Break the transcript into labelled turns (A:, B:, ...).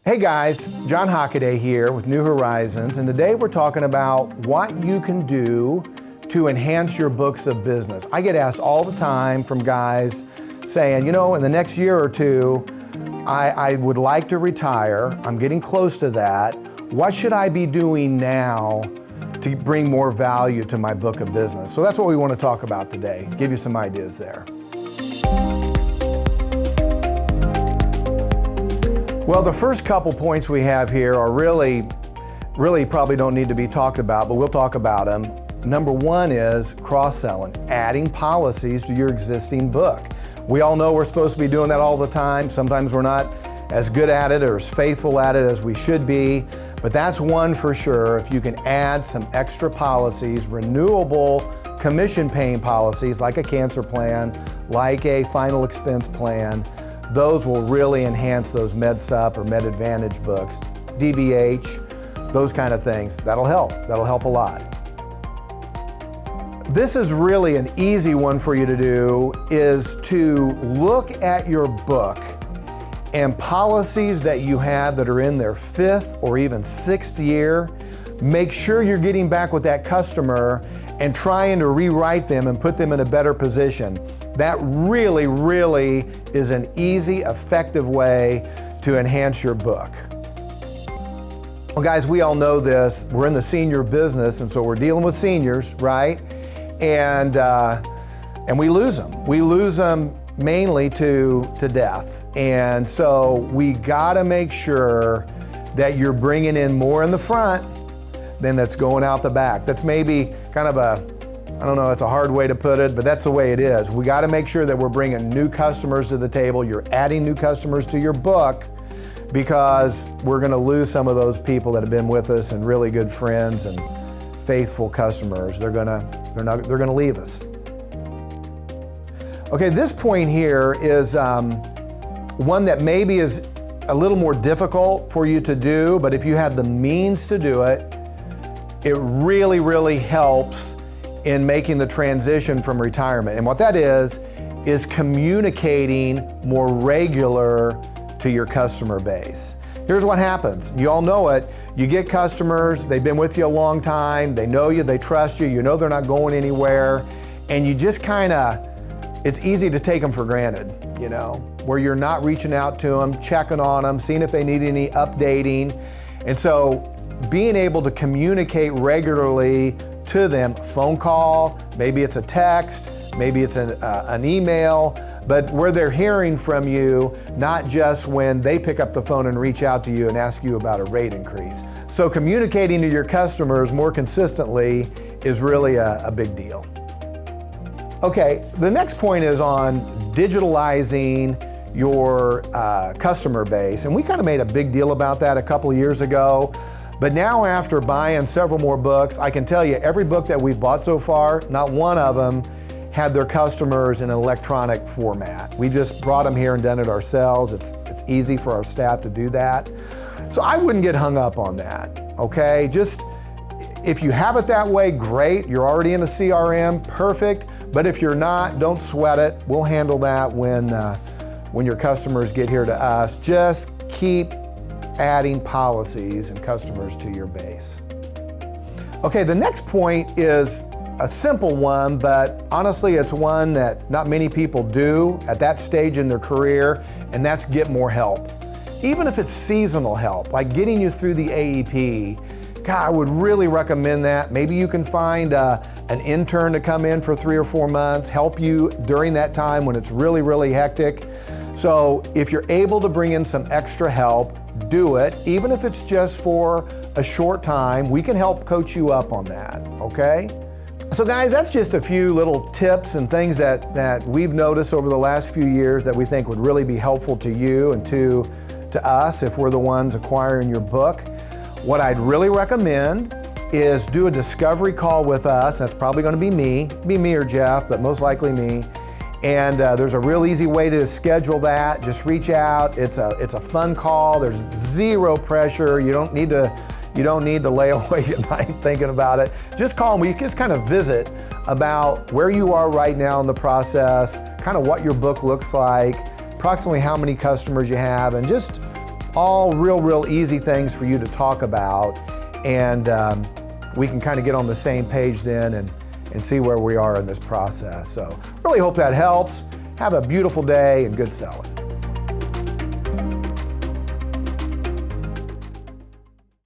A: Hey guys, John Hockaday here with New Horizons, and today we're talking about what you can do to enhance your books of business. I get asked all the time from guys saying, in the next year or two, I would like to retire. I'm getting close to that. What should I be doing now to bring more value to my book of business? So that's what we want to talk about today, give you some ideas there. Well, the first couple points we have here are really probably don't need to be talked about, but we'll talk about them. Number one is cross-selling, adding policies to your existing book. We all know we're supposed to be doing that all the time. Sometimes we're not as good at it or as faithful at it as we should be, but that's one for sure. If you can add some extra policies, renewable commission-paying policies like a cancer plan, like a final expense plan, those will really enhance those MedSup or Med Advantage books, DVH, those kind of things. That'll help a lot. This is really an easy one for you to do, is to look at your book and policies that you have that are in their 5th or even 6th year. Make sure you're getting back with that customer and trying to rewrite them and put them in a better position. That really is an easy, effective way to enhance your book. Well, guys, we all know this. We're in the senior business, and so we're dealing with seniors, right? And we lose them. We lose them mainly to death. And so we gotta make sure that you're bringing in more in the front than that's going out the back. That's maybe kind of it's a hard way to put it, but that's the way it is. We gotta make sure that we're bringing new customers to the table. You're adding new customers to your book, because we're gonna lose some of those people that have been with us and really good friends and faithful customers. They're gonna leave us. Okay, this point here is one that maybe is a little more difficult for you to do, but if you have the means to do it, it really helps in making the transition from retirement. And what that is communicating more regular to your customer base. Here's what happens. You all know it. You get customers, they've been with you a long time, they know you, they trust you, you know they're not going anywhere, and you just it's easy to take them for granted, where you're not reaching out to them, checking on them, seeing if they need any updating. And so being able to communicate regularly to them, phone call, maybe it's a text, maybe it's an email, but where they're hearing from you, not just when they pick up the phone and reach out to you and ask you about a rate increase. So communicating to your customers more consistently is really a big deal. Okay, the next point is on digitalizing your customer base. And we kind of made a big deal about that a couple of years ago. But now, after buying several more books, I can tell you every book that we've bought so far, not one of them had their customers in an electronic format. We just brought them here and done it ourselves. It's easy for our staff to do that. So I wouldn't get hung up on that, okay? Just, if you have it that way, great. You're already in a CRM, perfect. But if you're not, don't sweat it. We'll handle that when your customers get here to us. Just keep adding policies and customers to your base. Okay, the next point is a simple one, but honestly, it's one that not many people do at that stage in their career, and that's get more help. Even if it's seasonal help, like getting you through the AEP, God, I would really recommend that. Maybe you can find an intern to come in for 3 or 4 months, help you during that time when it's really hectic. So if you're able to bring in some extra help, do it. Even if it's just for a short time, we can help coach you up on that, okay? So guys, that's just a few little tips and things that we've noticed over the last few years that we think would really be helpful to you and to us if we're the ones acquiring your book. What I'd really recommend is do a discovery call with us. That's probably going to be me or Jeff, but most likely me. And there's a real easy way to schedule that. Just reach out. It's a fun call. There's zero pressure. You don't need to lay awake at night thinking about it. Just call me. You can just kind of visit about where you are right now in the process, kind of what your book looks like, approximately how many customers you have, and just All real easy things for you to talk about, and we can kind of get on the same page then and see where we are in this process. So really hope that helps. Have a beautiful day and good selling.